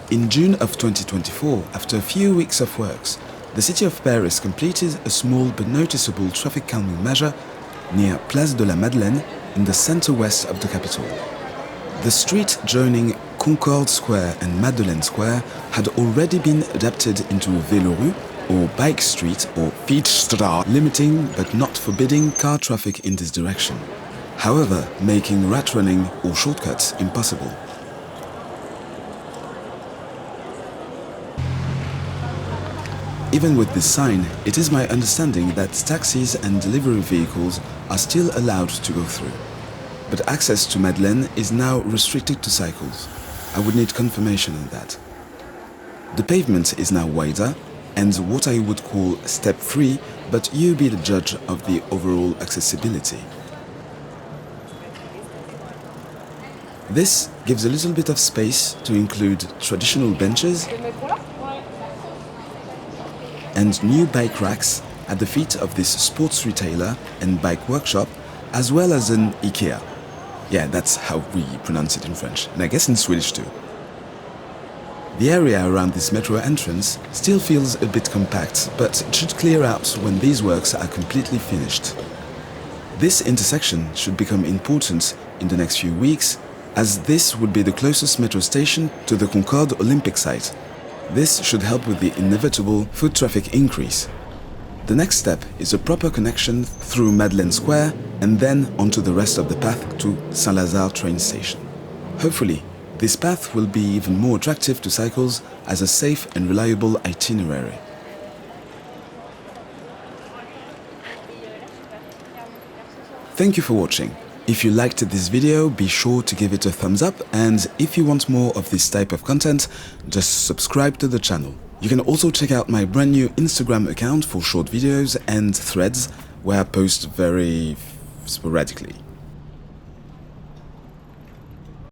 In June of 2024, after a few weeks of works, the city of Paris completed a small but noticeable traffic calming measure near Place de la Madeleine in the center-west of the capital. The street joining Concorde Square and Madeleine Square had already been adapted into a Vélorue or bike street or Fietsstraat, limiting but not forbidding car traffic in this direction, however making rat running or shortcuts impossible. Even with this sign, it is my understanding that taxis and delivery vehicles are still allowed to go through. But access to Medlin is now restricted to cycles. I would need confirmation on that. The pavement is now wider and what I would call step-free, but you be the judge of the overall accessibility. This gives a little bit of space to include traditional benches and new bike racks at the feet of this sports retailer and bike workshop, as well as an IKEA. Yeah, that's how we pronounce it in French, and I guess in Swedish too. The area around this metro entrance still feels a bit compact, but it should clear out when these works are completely finished. This intersection should become important in the next few weeks, as this would be the closest metro station to the Concorde Olympic site. This should help with the inevitable foot traffic increase. The next step is a proper connection through Madeleine Square and then onto the rest of the path to Saint-Lazare train station. Hopefully, this path will be even more attractive to cycles as a safe and reliable itinerary. Thank you for watching. If you liked this video, be sure to give it a thumbs up, and if you want more of this type of content, just subscribe to the channel. You can also check out my brand new Instagram account for short videos and threads where I post very sporadically.